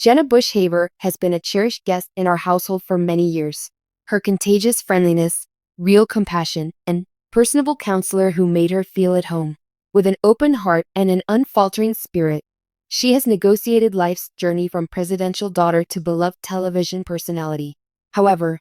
Jenna Bush Hager has been a cherished guest in our household for many years. Her contagious friendliness, real compassion, and personable counselor who made her feel at home. With an open heart and an unfaltering spirit, she has negotiated life's journey from presidential daughter to beloved television personality. However,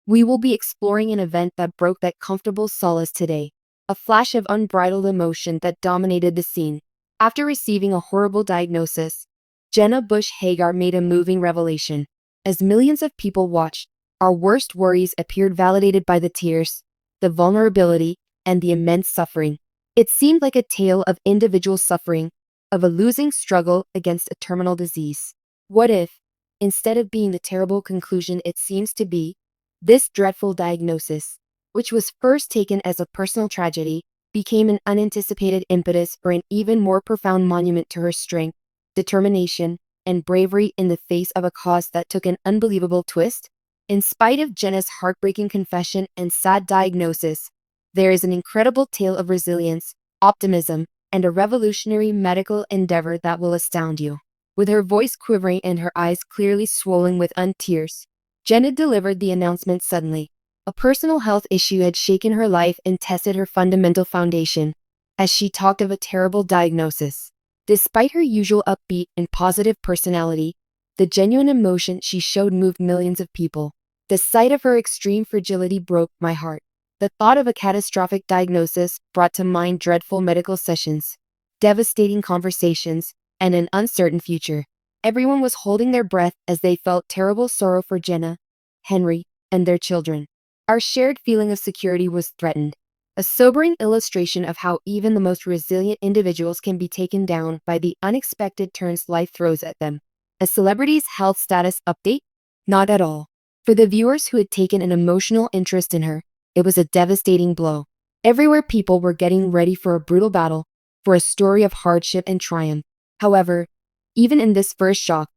we will be exploring an event that broke that comfortable solace today. A flash of unbridled emotion that dominated the scene. After receiving a horrible diagnosis, Jenna Bush Hager made a moving revelation. As millions of people watched, our worst worries appeared validated by the tears, the vulnerability, and the immense suffering. It seemed like a tale of individual suffering, of a losing struggle against a terminal disease. What if, instead of being the terrible conclusion it seems to be, this dreadful diagnosis, which was first taken as a personal tragedy, became an unanticipated impetus for an even more profound monument to her strength, determination, and bravery in the face of a cause that took an unbelievable twist? In spite of Jenna's heartbreaking confession and sad diagnosis, there is an incredible tale of resilience, optimism, and a revolutionary medical endeavor that will astound you. With her voice quivering and her eyes clearly swollen with tears, Jenna delivered the announcement suddenly. A personal health issue had shaken her life and tested her fundamental foundation, as she talked of a terrible diagnosis. Despite her usual upbeat and positive personality, the genuine emotion she showed moved millions of people. The sight of her extreme fragility broke my heart. The thought of a catastrophic diagnosis brought to mind dreadful medical sessions, devastating conversations, and an uncertain future. Everyone was holding their breath as they felt terrible sorrow for Jenna, Henry, and their children. Our shared feeling of security was threatened, a sobering illustration of how even the most resilient individuals can be taken down by the unexpected turns life throws at them. A celebrity's health status update? Not at all. For the viewers who had taken an emotional interest in her, it was a devastating blow. Everywhere people were getting ready for a brutal battle, for a story of hardship and triumph. However, even in this first shock,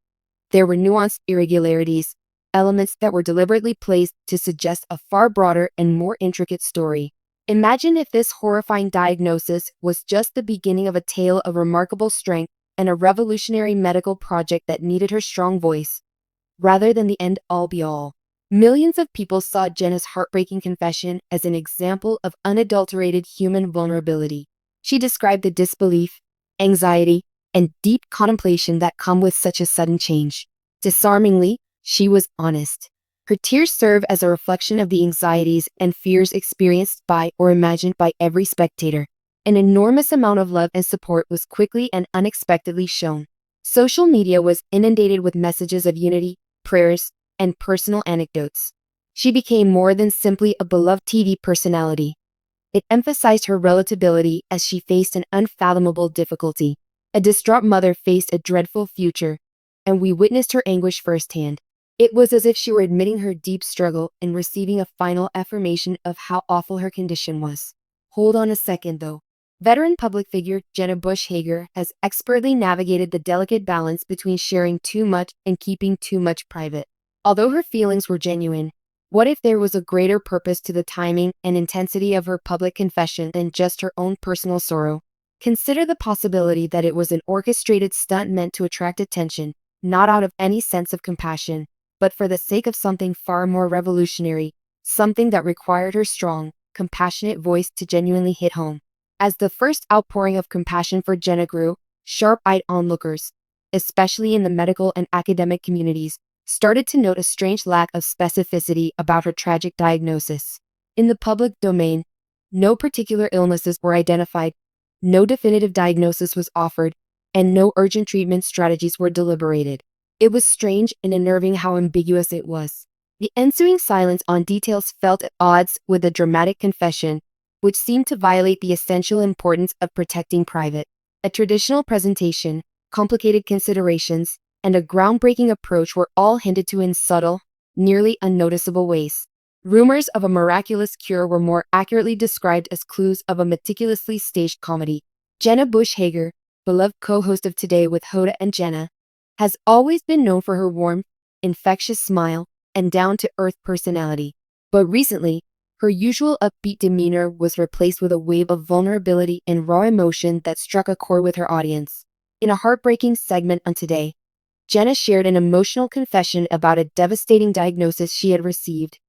there were nuanced irregularities, elements that were deliberately placed to suggest a far broader and more intricate story. Imagine if this horrifying diagnosis was just the beginning of a tale of remarkable strength and a revolutionary medical project that needed her strong voice, rather than the end-all be-all. Millions of people saw Jenna's heartbreaking confession as an example of unadulterated human vulnerability. She described the disbelief, anxiety, and deep contemplation that come with such a sudden change. Disarmingly, she was honest. Her tears serve as a reflection of the anxieties and fears experienced by or imagined by every spectator. An enormous amount of love and support was quickly and unexpectedly shown. Social media was inundated with messages of unity, prayers, and personal anecdotes. She became more than simply a beloved TV personality. It emphasized her relatability as she faced an unfathomable difficulty. A distraught mother faced a dreadful future, and we witnessed her anguish firsthand. It was as if she were admitting her deep struggle and receiving a final affirmation of how awful her condition was. Hold on a second though. Veteran public figure Jenna Bush Hager has expertly navigated the delicate balance between sharing too much and keeping too much private. Although her feelings were genuine, what if there was a greater purpose to the timing and intensity of her public confession than just her own personal sorrow? Consider the possibility that it was an orchestrated stunt meant to attract attention, not out of any sense of compassion, but for the sake of something far more revolutionary, something that required her strong, compassionate voice to genuinely hit home. As the first outpouring of compassion for Jenna grew, sharp-eyed onlookers, especially in the medical and academic communities, started to note a strange lack of specificity about her tragic diagnosis. In the public domain, no particular illnesses were identified, no definitive diagnosis was offered, and no urgent treatment strategies were deliberated. It was strange and unnerving how ambiguous it was. The ensuing silence on details felt at odds with the dramatic confession, which seemed to violate the essential importance of protecting private. A traditional presentation, complicated considerations, and a groundbreaking approach were all hinted to in subtle, nearly unnoticeable ways. Rumors of a miraculous cure were more accurately described as clues of a meticulously staged comedy. Jenna Bush Hager, beloved co-host of Today with Hoda and Jenna, has always been known for her warm, infectious smile and down-to-earth personality. But recently, her usual upbeat demeanor was replaced with a wave of vulnerability and raw emotion that struck a chord with her audience. In a heartbreaking segment on Today, Jenna shared an emotional confession about a devastating diagnosis she had received,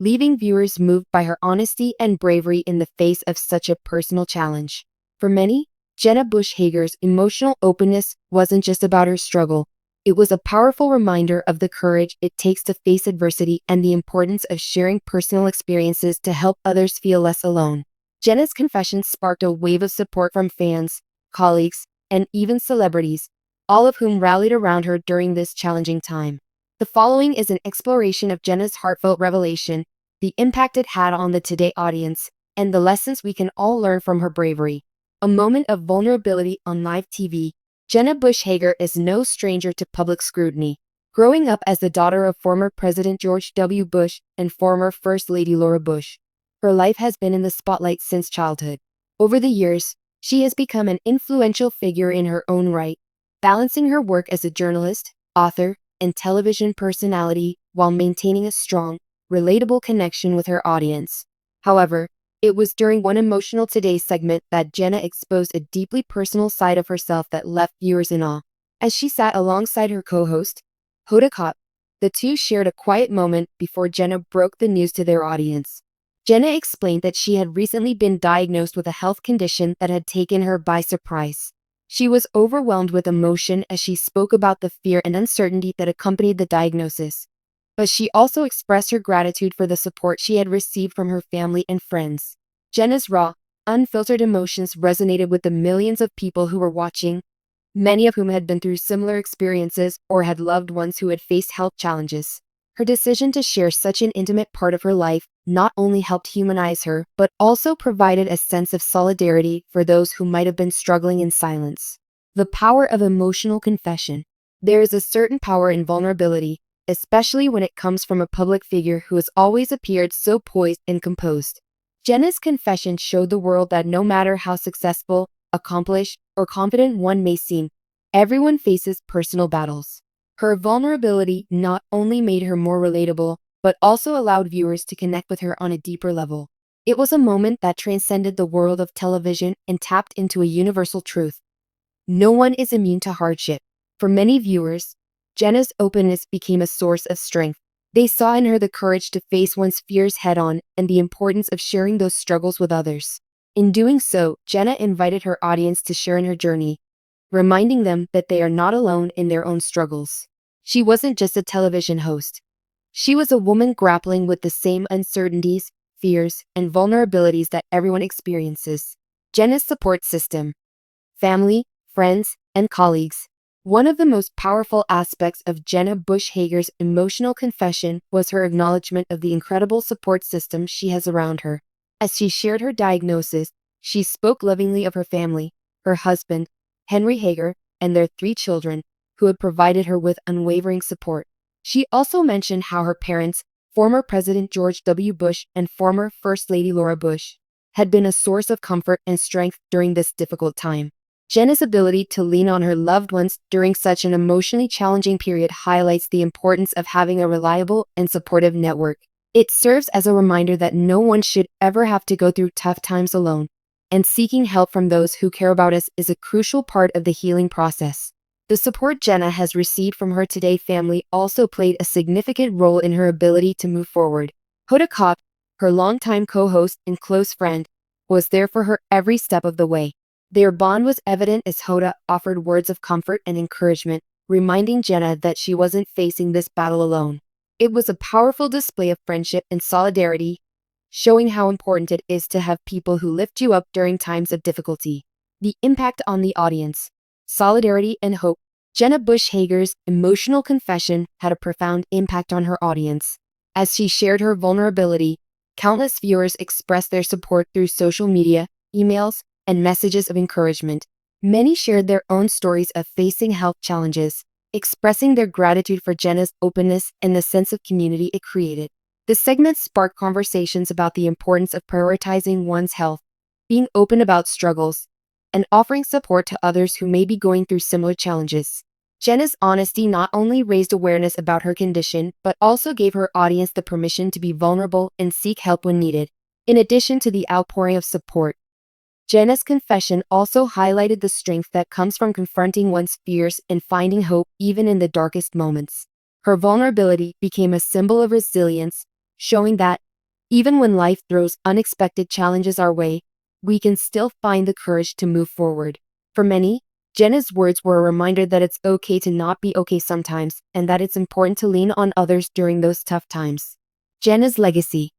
leaving viewers moved by her honesty and bravery in the face of such a personal challenge. For many, Jenna Bush Hager's emotional openness wasn't just about her struggle. It was a powerful reminder of the courage it takes to face adversity and the importance of sharing personal experiences to help others feel less alone. Jenna's confession sparked a wave of support from fans, colleagues, and even celebrities, all of whom rallied around her during this challenging time. The following is an exploration of Jenna's heartfelt revelation, the impact it had on the Today audience, and the lessons we can all learn from her bravery. A moment of vulnerability on live TV. Jenna Bush Hager is no stranger to public scrutiny. Growing up as the daughter of former President George W. Bush and former First Lady Laura Bush, her life has been in the spotlight since childhood. Over the years, she has become an influential figure in her own right, balancing her work as a journalist, author, and television personality while maintaining a strong, relatable connection with her audience. However, it was during one emotional Today segment that Jenna exposed a deeply personal side of herself that left viewers in awe. As she sat alongside her co-host, Hoda Kotb, the two shared a quiet moment before Jenna broke the news to their audience. Jenna explained that she had recently been diagnosed with a health condition that had taken her by surprise. She was overwhelmed with emotion as she spoke about the fear and uncertainty that accompanied the diagnosis. But she also expressed her gratitude for the support she had received from her family and friends. Jenna's raw, unfiltered emotions resonated with the millions of people who were watching, many of whom had been through similar experiences or had loved ones who had faced health challenges. Her decision to share such an intimate part of her life not only helped humanize her, but also provided a sense of solidarity for those who might have been struggling in silence. The power of emotional confession. There is a certain power in vulnerability, especially when it comes from a public figure who has always appeared so poised and composed. Jenna's confession showed the world that no matter how successful, accomplished, or confident one may seem, everyone faces personal battles. Her vulnerability not only made her more relatable, but also allowed viewers to connect with her on a deeper level. It was a moment that transcended the world of television and tapped into a universal truth. No one is immune to hardship. For many viewers, Jenna's openness became a source of strength. They saw in her the courage to face one's fears head-on and the importance of sharing those struggles with others. In doing so, Jenna invited her audience to share in her journey, reminding them that they are not alone in their own struggles. She wasn't just a television host. She was a woman grappling with the same uncertainties, fears, and vulnerabilities that everyone experiences. Jenna's support system. Family, friends, and colleagues. One of the most powerful aspects of Jenna Bush Hager's emotional confession was her acknowledgement of the incredible support system she has around her. As she shared her diagnosis, she spoke lovingly of her family, her husband, Henry Hager, and their 3 children, who had provided her with unwavering support. She also mentioned how her parents, former President George W. Bush and former First Lady Laura Bush, had been a source of comfort and strength during this difficult time. Jenna's ability to lean on her loved ones during such an emotionally challenging period highlights the importance of having a reliable and supportive network. It serves as a reminder that no one should ever have to go through tough times alone, and seeking help from those who care about us is a crucial part of the healing process. The support Jenna has received from her Today family also played a significant role in her ability to move forward. Hoda Kotb, her longtime co-host and close friend, was there for her every step of the way. Their bond was evident as Hoda offered words of comfort and encouragement, reminding Jenna that she wasn't facing this battle alone. It was a powerful display of friendship and solidarity, showing how important it is to have people who lift you up during times of difficulty. The impact on the audience. Solidarity and hope. Jenna Bush Hager's emotional confession had a profound impact on her audience. As she shared her vulnerability, countless viewers expressed their support through social media, emails, and messages of encouragement. Many shared their own stories of facing health challenges, expressing their gratitude for Jenna's openness and the sense of community it created. The segment sparked conversations about the importance of prioritizing one's health, being open about struggles, and offering support to others who may be going through similar challenges. Jenna's honesty not only raised awareness about her condition, but also gave her audience the permission to be vulnerable and seek help when needed. In addition to the outpouring of support, Jenna's confession also highlighted the strength that comes from confronting one's fears and finding hope even in the darkest moments. Her vulnerability became a symbol of resilience, showing that, even when life throws unexpected challenges our way, we can still find the courage to move forward. For many, Jenna's words were a reminder that it's okay to not be okay sometimes, and that it's important to lean on others during those tough times. Jenna's legacy.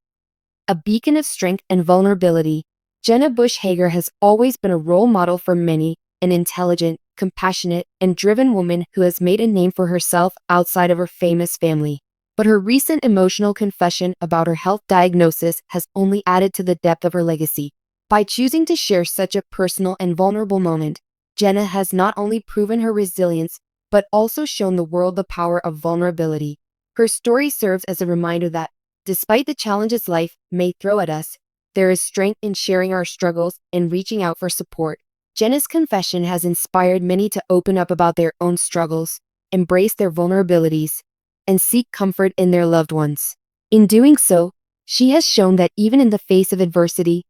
A beacon of strength and vulnerability, Jenna Bush Hager has always been a role model for many, an intelligent, compassionate, and driven woman who has made a name for herself outside of her famous family. But her recent emotional confession about her health diagnosis has only added to the depth of her legacy. By choosing to share such a personal and vulnerable moment, Jenna has not only proven her resilience, but also shown the world the power of vulnerability. Her story serves as a reminder that, despite the challenges life may throw at us, there is strength in sharing our struggles and reaching out for support. Jenna's confession has inspired many to open up about their own struggles, embrace their vulnerabilities, and seek comfort in their loved ones. In doing so, she has shown that even in the face of adversity,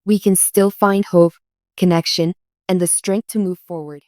we can still find hope, connection, and the strength to move forward.